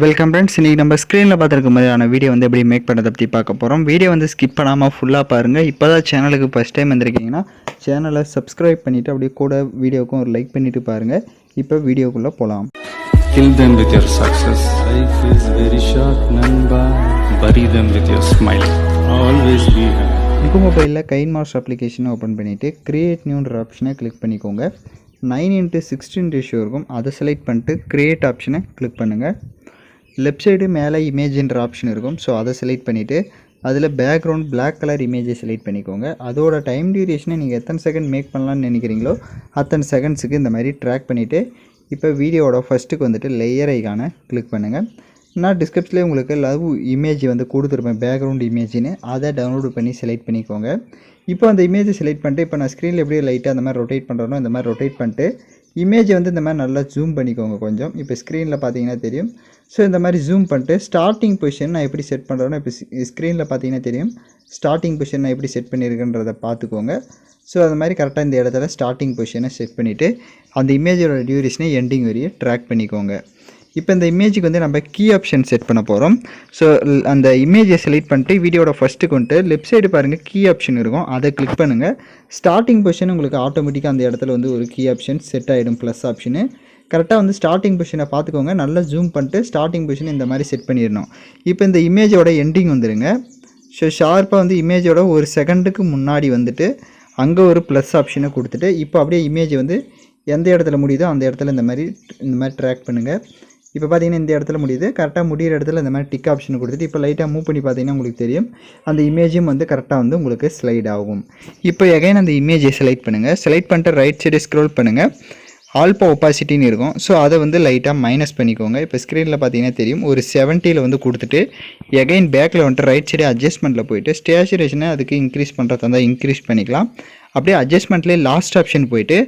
Welcome friends. இன்றைக்கி நம்ம ஸ்க்ரீனில் பார்த்துருக்க மாதிரியான வீடியோ வந்து எப்படி மேக் பண்ணுறதை பற்றி பார்க்க போகிறோம். வீடியோ வந்து ஸ்கிப் பண்ணாமல் ஃபுல்லாக பாருங்கள். இப்போ தான் சேனலுக்கு ஃபஸ்ட் டைம் வந்திருக்கீங்கன்னா சேனலை சப்ஸ்கிரைப் பண்ணிவிட்டு அப்படியே கூட வீடியோவுக்கும் ஒரு லைக் பண்ணிவிட்டு பாருங்கள். இப்போ வீடியோக்குள்ளே போகலாம். Kill them with your success. Life is very short, namba. Bury them with your smile. Always be happy. இப்போ மொபைலில் கைன்மாஸ்டர் அப்ளிகேஷனை ஓப்பன் பண்ணிவிட்டு கிரியேட் நியூன்ற ஆப்ஷனை கிளிக் பண்ணிக்கோங்க. 9:16 ரேஷியோ இருக்கும், அதை செலக்ட் பண்ணிட்டு கிரியேட் ஆப்ஷனை கிளிக் பண்ணுங்கள். லெஃப்ட் சைடு மேலே இமேஜ்ன்ற ஆப்ஷன் இருக்கும், ஸோ அதை செலக்ட் பண்ணிவிட்டு அதில் பேக்ரவுண்ட் பிளாக் கலர் இமேஜை செலக்ட் பண்ணிக்கோங்க. அதோட டைம் டியூரேஷனை நீங்கள் எத்தனை செகண்ட் மேக் பண்ணலான்னு நினைக்கிறீங்களோ அத்தனை செகண்ட்ஸுக்கு இந்த மாதிரி ட்ராக் பண்ணிவிட்டு இப்போ வீடியோவோட ஃபஸ்ட்டுக்கு வந்துட்டு லேயர் ஐகானை கிளிக் பண்ணுங்கள். நான் டிஸ்கிரிப்ஷன்லேயே உங்களுக்கு லவ் இமேஜ் வந்து கொடுத்துருப்பேன், பேக்ரவுண்ட் இமேஜின்னு, அதை டவுன்லோடு பண்ணி செலக்ட் பண்ணிக்கோங்க. இப்போ அந்த இமேஜை செலக்ட் பண்ணிட்டு இப்போ நான் ஸ்க்ரீனில் எப்படியே லைட்டாக அந்த மாதிரி ரொட்டேட் பண்ணுறனோ இந்த மாதிரி ரொட்டேட் பண்ணிட்டு இமேஜை வந்து இந்த மாதிரி நல்லா ஜூம் பண்ணிக்கோங்க கொஞ்சம். இப்போ ஸ்க்ரீனில் பார்த்தீங்கன்னா தெரியும். ஸோ இந்த மாதிரி ஜூம் பண்ணிட்டு ஸ்டார்டிங் பொசிஷன் நான் எப்படி செட் பண்ணுறேன்னா இப்போ ஸ்க்ரீனில் பார்த்தீங்கன்னா தெரியும். ஸ்டார்டிங் பொசிஷன் நான் எப்படி செட் பண்ணியிருக்கேன்றதை பார்த்துக்கோங்க. ஸோ அது மாதிரி கரெக்டாக இந்த இடத்துல ஸ்டார்டிங் பொசிஷனை செட் பண்ணிவிட்டு அந்த இமேஜோட டியூரேஷனை எண்டிங் வரையும் ட்ராக் பண்ணிக்கோங்க. இப்போ இந்த இமேஜுக்கு வந்து நம்ம கீ ஆப்ஷன் செட் பண்ண போகிறோம். ஸோ அந்த இமேஜை செலக்ட் பண்ணிட்டு வீடியோட ஃபஸ்ட்டுக்கு வந்துட்டு லெஃப்ட் சைடு பாருங்கள் கீ ஆப்ஷன் இருக்கும், அதை கிளிக் பண்ணுங்கள். ஸ்டார்டிங் பொசிஷன் உங்களுக்கு ஆட்டோமேட்டிக்காக அந்த இடத்துல வந்து ஒரு கீ ஆப்ஷன் செட் ஆகிடும், ப்ளஸ் ஆப்ஷனு. கரெக்டாக வந்து ஸ்டார்டிங் பொசிஷனை பார்த்துக்கோங்க, நல்லா ஜூம் பண்ணிட்டு ஸ்டார்டிங் பொசிஷன் இந்த மாதிரி செட் பண்ணிடணும். இப்போ இந்த இமேஜோட எண்டிங் வந்துடுங்க. ஸோ ஷார்ப்பாக வந்து இமேஜோட ஒரு செகண்டுக்கு முன்னாடி வந்துட்டு அங்கே ஒரு ப்ளஸ் ஆப்ஷனை கொடுத்துட்டு இப்போ அப்படியே இமேஜ் வந்து எந்த இடத்துல முடியுதோ அந்த இடத்துல இந்த மாதிரி ட்ராக் பண்ணுங்கள். இப்போ பார்த்தீங்கன்னா இந்த இடத்துல முடியுது, கரெக்டாக முடிகிற இடத்துல இந்த மாதிரி டிக் ஆப்ஷன் கொடுத்துட்டு இப்போ லைட்டாக மூவ் பண்ணி பார்த்தீங்கன்னா உங்களுக்கு தெரியும் அந்த இமேஜும் வந்து கரெக்டாக வந்து உங்களுக்கு ஸ்லைட் ஆகும். இப்போ எகைன் அந்த இமேஜை செலக்ட் பண்ணுங்கள். செலக்ட் பண்ணிட்டு ரைட் சைடு ஸ்க்ரோல் பண்ணுங்கள். ஆல்பா ஒப்பாசிட்டின்னு இருக்கும், ஸோ அதை வந்து லைட்டாக மைனஸ் பண்ணிக்கோங்க. இப்போ ஸ்க்ரீனில் பார்த்தீங்கன்னா தெரியும் ஒரு 70 வந்து கொடுத்துட்டு எகைன் பேக்கில் வந்துட்டு ரைட் சைடு அட்ஜஸ்ட்மெண்ட்டில் போயிட்டு ஸ்டேச்சுரேஷனை அதுக்கு இன்க்ரீஸ் பண்ணுறதா இருந்தால் இன்க்ரீஸ் பண்ணிக்கலாம். அப்படியே அட்ஜஸ்ட்மெண்ட்லேயே லாஸ்ட் ஆப்ஷன் போயிட்டு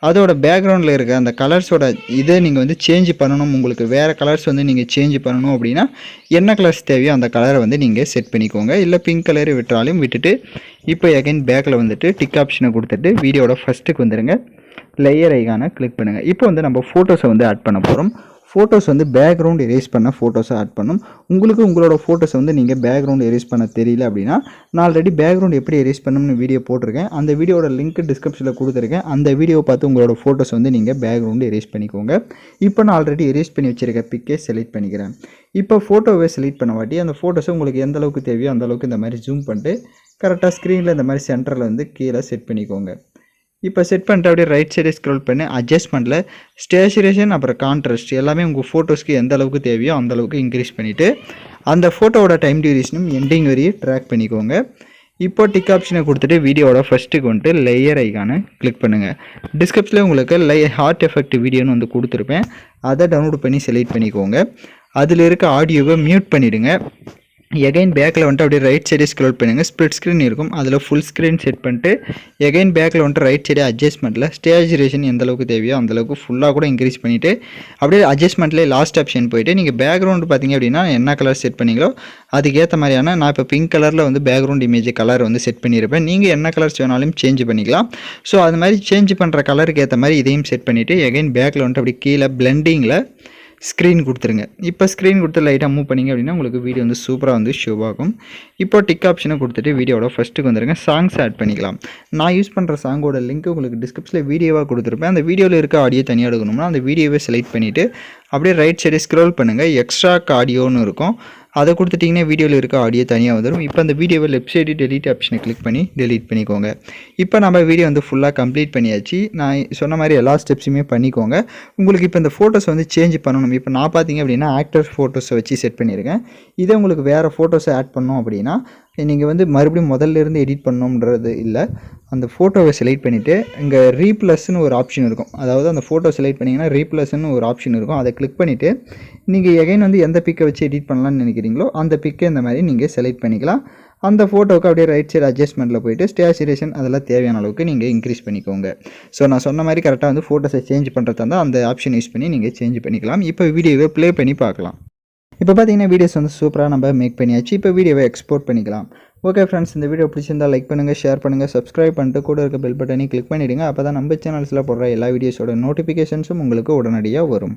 அதோட பேக்ரவுண்டில் இருக்க அந்த கலர்ஸோட இதை நீங்கள் வந்து சேஞ்ச் பண்ணணும். உங்களுக்கு வேறு கலர்ஸ் வந்து நீங்கள் சேஞ்ச் பண்ணணும் அப்படின்னா என்ன கலர்ஸ் தேவையோ அந்த கலரை வந்து நீங்கள் செட் பண்ணிக்கோங்க. இல்லை பிங்க் கலர் விட்டாலும் விட்டுட்டு இப்போ எகைன் பேக்கில் வந்துட்டு டிக் ஆப்ஷனை கொடுத்துட்டு வீடியோட ஃபஸ்ட்டுக்கு வந்துடுங்க. லேயர் ஐகானை கிளிக் பண்ணுங்கள். இப்போ வந்து நம்ம ஃபோட்டோஸை வந்து ஆட் பண்ண போகிறோம். ஃபோட்டோஸ் வந்து பேக்ரவுண்ட் எரேஸ் பண்ண ஃபோட்டோஸை ஆட் பண்ணும். உங்களுக்கு உங்களோட ஃபோட்டோஸை வந்து நீங்கள் பேக்ரவுண்ட் எரேஸ் பண்ண தெரியல அப்படின்னா நான் ஆல்ரெடி பேக்ரவுண்ட் எப்படி எரேஸ் பண்ணணும்னு வீடியோ போட்டிருக்கேன், அந்த வீடியோட லிங்க் டிஸ்கிரிப்ஷனில் கொடுத்துருக்கேன். அந்த வீடியோவை பார்த்து உங்களோட ஃபோட்டோஸ் வந்து நீங்கள் பேக்ரவுண்டு எரேஸ் பண்ணிக்கோங்க. இப்போ நான் ஆல்ரெடி எரேஸ் பண்ணி வச்சுருக்க பிக்கே செலக்ட் பண்ணிக்கிறேன். இப்போ ஃபோட்டோவை செலக்ட் பண்ண வாட்டி அந்த ஃபோட்டோஸை உங்களுக்கு எந்த அளவுக்கு தேவையோ அந்த அளவுக்கு இந்த மாதிரி ஜூம் பண்ணிட்டு கரெக்டாக ஸ்க்ரீனில் இந்த மாதிரி சென்டரில் வந்து கீழே செட் பண்ணிக்கோங்க. இப்போ செட் பண்ணிட்டு அப்படியே ரைட் சைடு ஸ்க்ரோல் பண்ணி அட்ஜஸ்ட்மெண்ட்டில் ஸ்டேச்சுரேஷன் அப்புறம் கான்ட்ராஸ்ட் எல்லாமே உங்கள் ஃபோட்டோஸ்க்கு எந்த அளவுக்கு தேவையோ அந்த அளவுக்கு இன்க்ரீஸ் பண்ணிவிட்டு அந்த ஃபோட்டோவோட டைம் டியூரேஷனும் எண்டிங் வரையும் ட்ராக் பண்ணிக்கோங்க. இப்போ டிக் ஆப்ஷனை கொடுத்துட்டு வீடியோவோட ஃபஸ்ட்டுக்கு வந்துட்டு லேயர் ஐகானை கிளிக் பண்ணுங்கள். டிஸ்கிரிப்ஷனில் உங்களுக்கு ஹார்ட் எஃபெக்ட் வீடியோன்னு வந்து கொடுத்துருப்பேன், அதை டவுன்லோட் பண்ணி செலக்ட் பண்ணிக்கோங்க. அதில் இருக்க ஆடியோவை மியூட் பண்ணிவிடுங்க. எகைன் பேக்கில் வந்துட்டு அப்படியே ரைட் சைடே ஸ்க்ரோல் பண்ணுங்கள். ஸ்ப்ளிட் ஸ்க்ரீன் இருக்கும், அதில் ஃபுல் ஸ்க்ரீன் செட் பண்ணிட்டு எகைன் பேக்கில் வந்துட்டு ரைட் சைடே அட்ஜஸ்ட்மெண்ட்டில் ஸ்டேச்சுரேஷன் எந்த அளவுக்கு தேவையோ அந்தளவுக்கு ஃபுல்லாக கூட இன்க்ரீஸ் பண்ணிவிட்டு அப்படியே அட்ஜஸ்ட்மெண்ட்லேயே லாஸ்ட் ஆப்ஷன் போயிட்டு நீங்கள் பேக்ரவுண்டு பார்த்தீங்க அப்படின்னா என்ன கலர் செட் பண்ணிங்களோ அதுக்கேற்ற மாதிரியான நான் இப்போ பிங்க் கலரில் வந்து பேக்ரவுண்ட் இமேஜ் கலர் வந்து செட் பண்ணியிருப்பேன். நீங்கள் என்ன கலர்ஸ் வேணாலும் சேஞ்ச் பண்ணிக்கலாம். ஸோ அது மாதிரி சேஞ்ச் பண்ணுற கலருக்கு ஏற்ற மாதிரி இதையும் செட் பண்ணிவிட்டு எகைன் பேக்கில் வந்துட்டு அப்படி கீழே பிளெண்டிங்கில் ஸ்க்ரீன் கொடுத்துருங்க. இப்போ ஸ்க்ரீன் கொடுத்து லைட்டாக மூவ் பண்ணிங்க அப்படின்னா உங்களுக்கு வீடியோ வந்து சூப்பராக வந்து ஷோ ஆகும். இப்போ டிக் ஆப்ஷனை கொடுத்துட்டு வீடியோட ஃபஸ்ட்டுக்கு வந்துருங்க. சாங்ஸ் ஆட் பண்ணிக்கலாம். நான் யூஸ் பண்ணுற சாங்கோட லிங்க் உங்களுக்கு டிஸ்கிரிப்ஷனில் வீடியோவாக கொடுத்துருப்பேன். அந்த வீடியோவில் இருக்க ஆடியோ தனியாக எடுக்கணும்னா அந்த வீடியோவை செலக்ட் பண்ணிவிட்டு அப்படியே ரைட் சைடு ஸ்க்ரோல் பண்ணுங்கள். எக்ஸ்ட்ரா ஆடியோன்னு இருக்கும், அதை கொடுத்துட்டிங்கன்னா வீடியோவில் இருக்க ஆடியோ தனியாக வந்துடும். இப்போ அந்த வீடியோவை லெஃப்ட் சைடு டெலீட் ஆப்ஷனை கிளிக் பண்ணி டெலீட் பண்ணிக்கோங்க. இப்போ நம்ம வீடியோ வந்து ஃபுல்லாக கம்ப்ளீட் பண்ணியாச்சு. நான் சொன்ன மாதிரி எல்லா ஸ்டெப்ஸுமே பண்ணிக்கோங்க. உங்களுக்கு இப்போ இந்த ஃபோட்டோஸ் வந்து சேஞ்ச் பண்ணணும். இப்போ நான் பார்த்தீங்க அப்படின்னா ஆக்டர் ஃபோட்டோஸை வச்சு செட் பண்ணியிருக்கேன். இதே உங்களுக்கு வேறு ஃபோட்டோஸை ஆட் பண்ணோம் அப்படின்னா நீங்கள் வந்து மறுபடியும் முதல்ல இருந்து எடிட் பண்ணணுன்றது இல்லை. அந்த ஃபோட்டோவை செலக்ட் பண்ணிவிட்டு இங்கே ரீப்ளஸ்ன்னு ஒரு ஆப்ஷன் இருக்கும், அதாவது அந்த ஃபோட்டோ செலக்ட் பண்ணிங்கன்னா ரீப்ளஸ்ன்னு ஒரு ஆப்ஷன் இருக்கும், அதை கிளிக் பண்ணிவிட்டு நீங்கள் எகைன் வந்து எந்த பிக்கை வச்சு எடிட் பண்ணலான்னு நினைக்கிறீங்களோ அந்த பிக்கை இந்த மாதிரி நீங்கள் செலக்ட் பண்ணிக்கலாம். அந்த ஃபோட்டோவுக்கு அப்படியே ரைட் சைடு அட்ஜஸ்ட்மெண்ட்டில் போய்ட்டு ஸ்டேச்சுரேஷன் அதெல்லாம் தேவையான அளவுக்கு நீங்கள் இன்க்ரீஸ் பண்ணிக்கோங்க. ஸோ நான் சொன்ன மாதிரி கரெக்டாக வந்து ஃபோட்டோஸை சேஞ்ச் பண்ணுறதா இருந்தால் அந்த ஆப்ஷன் யூஸ் பண்ணி நீங்கள் சேஞ்ச் பண்ணிக்கலாம். இப்போ வீடியோவை ப்ளே பண்ணி பார்க்கலாம். இப்போ பார்த்தீங்கன்னா வீடியோஸ் வந்து சூப்பராக நம்ம மேக் பண்ணியாச்சு. இப்போ வீடியோவை எக்ஸ்போர்ட் பண்ணிக்கலாம். ஓகே ஃப்ரெண்ட்ஸ், இந்த வீடியோ பிடிச்சிருந்தால் லைக் பண்ணுங்கள், ஷேர் பண்ணுங்கள், சப்ஸ்கிரைப் பண்ணிட்டு கூட இருக்க பெல் பட்டனை கிளிக் பண்ணிவிடுங்க. அப்போ தான் நம்ம சேனல்ஸில் போடுற எல்லா வீடியோஸோட நோட்டிஃபிகேஷன்ஸும் உங்களுக்கு உடனடியாக வரும்.